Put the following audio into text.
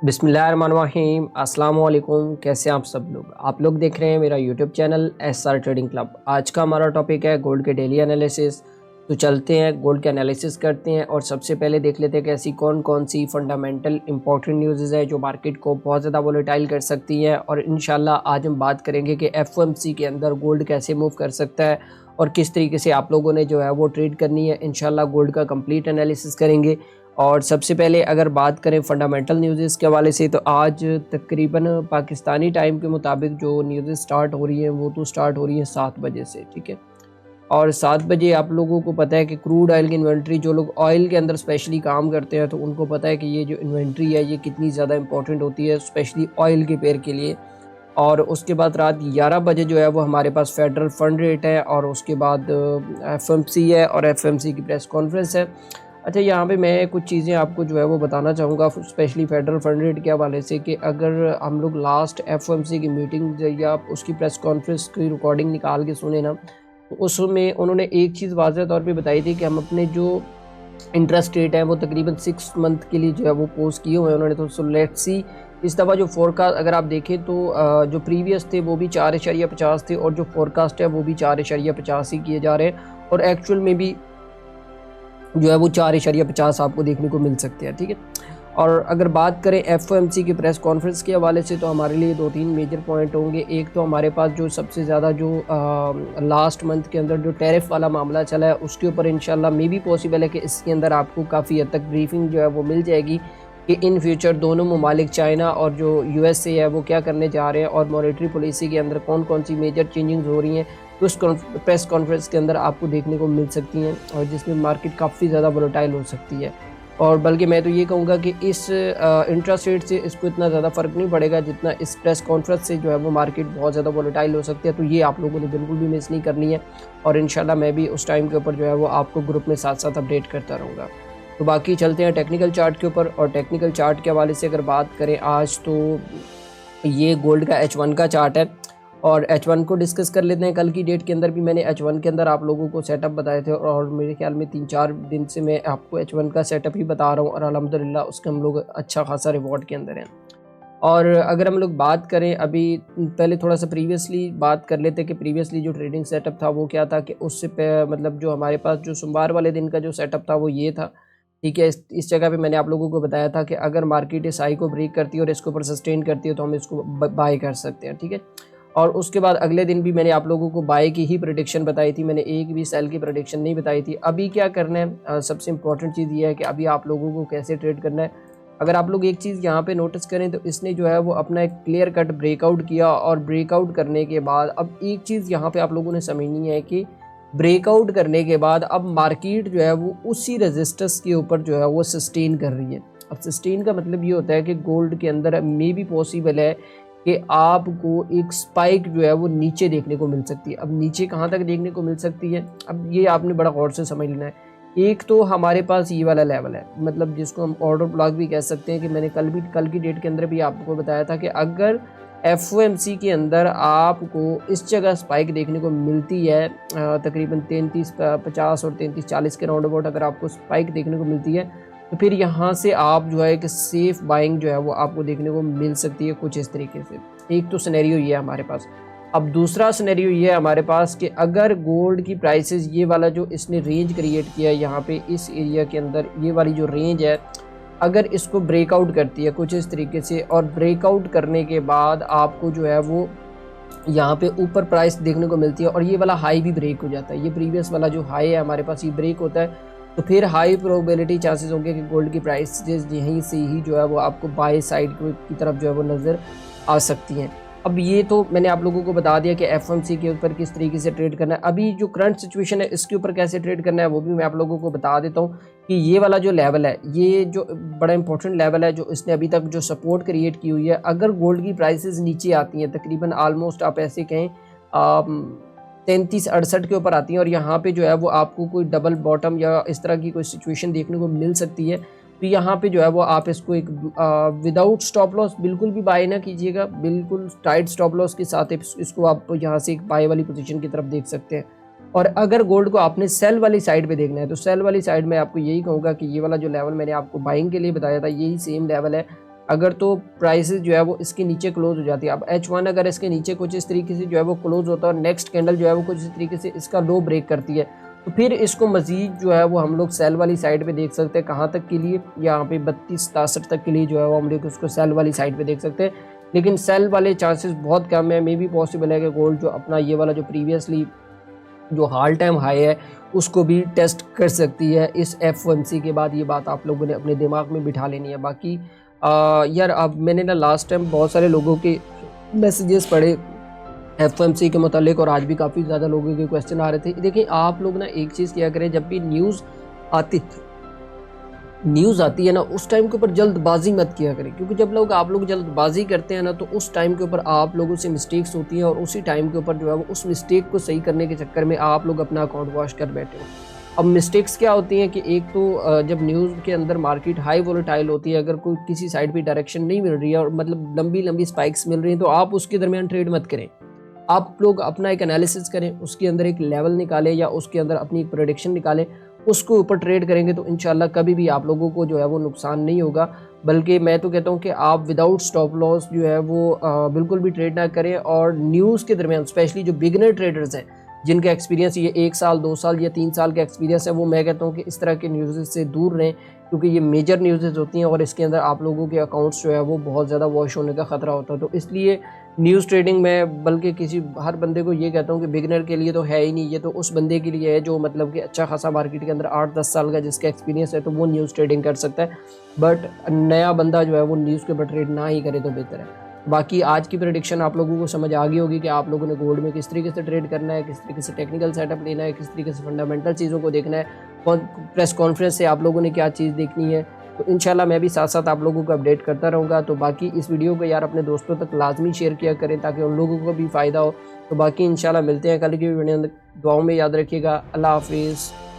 बिस्मिल्लाहिर्रहमानिर्रहीम अस्सलाम वालेकुम। कैसे हैं आप लोग देख रहे हैं मेरा YouTube channel SR trading club. आज का हमारा टॉपिक है गोल्ड के डेली एनालिसिस। तो चलते हैं गोल्ड के एनालिसिस करते हैं और सबसे पहले देख लेते हैं कि ऐसी कौन कौन सी फंडामेंटल इंपॉर्टेंट न्यूज़ है जो मार्केट को बहुत ज़्यादा वोलेटाइल कर सकती हैं। और इंशाल्लाह आज हम बात करेंगे कि FOMC के अंदर गोल्ड कैसे मूव कर सकता है और किस तरीके से आप लोगों ने जो है वो ट्रेड करनी है। इंशाल्लाह गोल्ड का कंप्लीट एनालिसिस करेंगे। और सबसे पहले अगर बात करें फंडामेंटल न्यूज़ के हवाले से, तो आज तकरीबन पाकिस्तानी टाइम के मुताबिक जो न्यूज़ स्टार्ट हो रही हैं वो तो स्टार्ट हो रही हैं 7 बजे से, ठीक है। और 7 बजे आप लोगों को पता है कि क्रूड ऑयल की इन्वेंट्री, जो लोग ऑयल के अंदर स्पेशली काम करते हैं तो उनको पता है कि ये जो इन्वेंट्री है ये कितनी ज़्यादा इंपॉर्टेंट होती है स्पेशली ऑयल के पेयर के लिए। और उसके बाद रात 11 बजे जो है वो हमारे पास फेडरल फंड रेट है और उसके बाद FOMC है और FOMC की प्रेस कॉन्फ्रेंस है। अच्छा, यहाँ पे मैं कुछ चीज़ें आपको जो है वो बताना चाहूँगा स्पेशली फेडरल फंड रेट के हवाले से कि अगर हम लोग लास्ट FOMC की मीटिंग या उसकी प्रेस कॉन्फ्रेंस की रिकॉर्डिंग निकाल के सुने ना, तो उसमें उन्होंने एक चीज़ वाज़ेह तौर पे बताई थी कि हम अपने जो इंटरेस्ट रेट है वो तकरीबन 6 मंथ के लिए जो है वो पोस्ट किए हुए हैं उन्होंने। तो लेट्स सी इस दफ़ा जो फोरकास्ट अगर आप देखें तो जो प्रीवियस थे वो भी 4.50 थे और जो फोरकास्ट है वो भी 4.50 ही किए जा रहे हैं और एक्चुअल में भी जो है वो 4.50 आपको देखने को मिल सकते हैं, ठीक है। और अगर बात करें FOMC की प्रेस कॉन्फ्रेंस के हवाले से, तो हमारे लिए 2-3 मेजर पॉइंट होंगे। एक तो हमारे पास जो सबसे ज़्यादा जो लास्ट मंथ के अंदर जो टैरिफ वाला मामला चला है उसके ऊपर इंशाल्लाह मे भी पॉसिबल है कि इसके अंदर आपको काफ़ी हद तक ब्रीफिंग जो है वो मिल जाएगी कि इन फ्यूचर दोनों ममालिक चाइना और जो USA है वो क्या करने जा रहे हैं और मॉनेटरी पॉलिसी के अंदर कौन कौन सी मेजर चेंजिंग हो रही हैं, तो उस प्रेस कॉन्फ्रेंस के अंदर आपको देखने को मिल सकती हैं और जिसमें मार्केट काफ़ी ज़्यादा वोलेटाइल हो सकती है। और बल्कि मैं तो ये कहूँगा कि इस इंटरेस्ट रेट से इसको इतना ज़्यादा फ़र्क नहीं पड़ेगा जितना इस प्रेस कॉन्फ्रेंस से जो है वो मार्केट बहुत ज़्यादा वोलेटाइल हो सकती है। तो ये आप लोगों ने बिल्कुल भी मिस नहीं करनी है और इंशाल्लाह मैं भी उस टाइम के ऊपर जो है वो आपको ग्रुप में साथ साथ अपडेट करता रहूँगा। तो बाकी चलते हैं टेक्निकल चार्ट के ऊपर। और टेक्निकल चार्ट के हवाले से अगर बात करें आज, तो ये गोल्ड का H1 का चार्ट है और H1 को डिस्कस कर लेते हैं। कल की डेट के अंदर भी मैंने H1 के अंदर आप लोगों को सेटअप बताए थे और मेरे ख्याल में 3-4 दिन से मैं आपको H1 का सेटअप ही बता रहा हूँ और अल्हम्दुलिल्लाह उसके हम लोग अच्छा खासा रिवॉर्ड के अंदर हैं। और अगर हम लोग बात करें, अभी पहले थोड़ा सा प्रीवियसली बात कर लेते हैं कि प्रीवियसली जो ट्रेडिंग सेटअप था वो क्या था, कि उससे मतलब जो हमारे पास जो सोमवार वाले दिन का जो सेटअप था वो ये था, ठीक है। इस जगह पे मैंने आप लोगों को बताया था कि अगर मार्केट इस हाई को ब्रेक करती है और इसके ऊपर सस्टेन करती है तो हम इसको बाय कर सकते हैं, ठीक है। और उसके बाद अगले दिन भी मैंने आप लोगों को बाय की ही प्रेडिक्शन बताई थी, मैंने एक भी सेल की प्रेडिक्शन नहीं बताई थी। अभी क्या करना है, सबसे इंपॉर्टेंट चीज़ ये है कि अभी आप लोगों को कैसे ट्रेड करना है। अगर आप लोग एक चीज़ यहाँ पे नोटिस करें तो इसने जो है वो अपना एक क्लियर कट ब्रेकआउट किया और ब्रेकआउट करने के बाद अब एक चीज़ यहाँ पे आप लोगों ने समझनी है कि ब्रेकआउट करने के बाद अब मार्केट जो है वो उसी रेजिस्टेंस के ऊपर जो है वो सस्टेन कर रही है। अब सस्टेन का मतलब ये होता है कि गोल्ड के अंदर मे भी पॉसिबल है कि आपको एक स्पाइक जो है वो नीचे देखने को मिल सकती है। अब नीचे कहाँ तक देखने को मिल सकती है, अब ये आपने बड़ा गौर से समझ लेना है। एक तो हमारे पास ये वाला लेवल है, मतलब जिसको हम ऑर्डर ब्लॉक भी कह सकते हैं, कि मैंने कल की डेट के अंदर भी आपको बताया था कि अगर FOMC के अंदर आपको इस जगह स्पाइक देखने को मिलती है तकरीबन 33.50 और 33.40 के राउंड अबाउट अगर आपको स्पाइक देखने को मिलती है, तो फिर यहाँ से आप जो है एक सेफ बाइंग जो है वो आपको देखने को मिल सकती है कुछ इस तरीके से। एक तो सिनेरियो ये है हमारे पास। अब दूसरा सिनेरियो ये है हमारे पास कि अगर गोल्ड की प्राइसेस ये वाला जो इसने रेंज क्रिएट किया है यहाँ पे इस एरिया के अंदर, ये वाली जो रेंज है, अगर इसको ब्रेकआउट करती है कुछ इस तरीके से और ब्रेकआउट करने के बाद आपको जो है वो यहाँ पे ऊपर प्राइस देखने को मिलती है और ये वाला हाई भी ब्रेक हो जाता है, ये प्रीवियस वाला जो हाई है हमारे पास ये ब्रेक होता है, तो फिर हाई प्रोबेबिलिटी चांसेस होंगे कि गोल्ड की प्राइस यहीं से ही जो है वो आपको बाय साइड की तरफ जो है वो नज़र आ सकती हैं। अब ये तो मैंने आप लोगों को बता दिया कि FOMC के ऊपर किस तरीके से ट्रेड करना है। अभी जो करंट सिचुएशन है इसके ऊपर कैसे ट्रेड करना है वो भी मैं आप लोगों को बता देता हूँ कि ये वाला जो लेवल है ये जो बड़ा इंपॉर्टेंट लेवल है जो इसने अभी तक जो सपोर्ट क्रिएट की हुई है, अगर गोल्ड की प्राइसेस नीचे आती हैं तकरीबन ऑलमोस्ट आप ऐसे कहें 33-68 के ऊपर आती हैं और यहाँ पे जो है वो आपको कोई डबल बॉटम या इस तरह की कोई सिचुएशन देखने को मिल सकती है, तो यहाँ पे जो है वो आप इसको एक विदाउट स्टॉप लॉस बिल्कुल भी बाय ना कीजिएगा, बिल्कुल टाइट स्टॉप लॉस के साथ इसको आप यहाँ से एक बाय वाली पोजीशन की तरफ देख सकते हैं। और अगर गोल्ड को आपने सेल वाली साइड पे देखना है तो सेल वाली साइड में आपको यही कहूँगा कि ये वाला जो लेवल मैंने आपको बाइंग के लिए बताया था यही सेम लेवल है अगर तो प्राइसेस जो है वो इसके नीचे क्लोज हो जाती है। अब H1 अगर इसके नीचे कुछ इस तरीके से जो है वो क्लोज होता है और नेक्स्ट कैंडल जो है वो कुछ इस तरीके से इसका लो ब्रेक करती है, तो फिर इसको मज़ीद जो है वो हम लोग सेल वाली साइड पे देख सकते हैं। कहाँ तक के लिए? यहाँ पे 32-63 तक के लिए जो है वो हम लोग उसको सेल वाली साइड पे देख सकते हैं, लेकिन सेल वाले चांसेस बहुत कम है। मे भी पॉसिबल है कि गोल्ड जो अपना ये वाला जो प्रीवियसली जो हाल टाइम हाई है उसको भी टेस्ट कर सकती है इस F1C के बाद। ये बात आप लोगों ने अपने दिमाग में बिठा लेनी है। बाकी यार अब मैंने ना लास्ट टाइम बहुत सारे लोगों के मैसेजेस पढ़े FOMC के मुतालिक, और आज भी काफ़ी ज़्यादा लोगों के क्वेश्चन आ रहे थे। देखिए आप लोग ना एक चीज़ किया करें, जब भी न्यूज़ आती है ना उस टाइम के ऊपर जल्दबाजी मत किया करें, क्योंकि जब आप लोग जल्दबाजी करते हैं ना तो उस टाइम के ऊपर आप लोगों से मिस्टेक्स होती हैं, और उसी टाइम के ऊपर जो है वो उस मिस्टेक को सही करने के चक्कर में आप लोग अपना अकाउंट वॉश कर बैठे हो। अब मिस्टेक्स क्या होती हैं कि एक तो जब न्यूज़ के अंदर मार्केट हाई वोलेटाइल होती है, अगर कोई किसी साइड पे डायरेक्शन नहीं मिल रही है और मतलब लंबी लंबी स्पाइक्स मिल रही हैं, तो आप उसके दरमियान ट्रेड मत करें। आप लोग अपना एक एनालिसिस करें, उसके अंदर एक लेवल निकालें या उसके अंदर अपनी एक प्रेडिक्शन निकालें, उसको ऊपर ट्रेड करेंगे तो इंशाल्लाह कभी भी आप लोगों को जो है वो नुकसान नहीं होगा। बल्कि मैं तो कहता हूँ कि आप विदाउट स्टॉप लॉस जो है वो बिल्कुल भी ट्रेड ना करें। और न्यूज़ के दरमियान स्पेशली जो बिगिनर ट्रेडर्स हैं, जिनका एक्सपीरियंस ये 1 साल 2 साल या 3 साल का एक्सपीरियंस है, वो मैं कहता हूँ कि इस तरह के न्यूज़ से दूर रहें, क्योंकि ये मेजर न्यूज़ होती हैं और इसके अंदर आप लोगों के अकाउंट्स जो है वो बहुत ज़्यादा वॉश होने का ख़तरा होता है। तो इसलिए न्यूज़ ट्रेडिंग में बल्कि हर बंदे को ये कहता हूँ कि बिगिनर के लिए तो है ही नहीं, ये तो उस बंदे के लिए है जो मतलब कि अच्छा खासा मार्केट के अंदर 8-10 साल का जिसका एक्सपीरियंस है, तो वो न्यूज़ ट्रेडिंग कर सकता है। बट नया बंदा जो है वो न्यूज़ के ऊपर ट्रेड ना ही करे तो बेहतर है। बाकी आज की प्रेडिक्शन आप लोगों को समझ आ गई होगी कि आप लोगों ने गोल्ड में किस तरीके से ट्रेड करना है, किस तरीके से टेक्निकल सेटअप लेना है, किस तरीके से फंडामेंटल चीज़ों को देखना है, प्रेस कॉन्फ्रेंस से आप लोगों ने क्या चीज़ देखनी है। तो इंशाल्लाह मैं भी साथ साथ आप लोगों को अपडेट करता रहूँगा। तो बाकी इस वीडियो को यार अपने दोस्तों तक लाजमी शेयर किया करें ताकि उन लोगों को भी फ़ायदा हो। तो बाकी इंशाल्लाह मिलते हैं कल की वीडियो। दुआओं में याद रखिएगा। अल्लाह हाफिज़।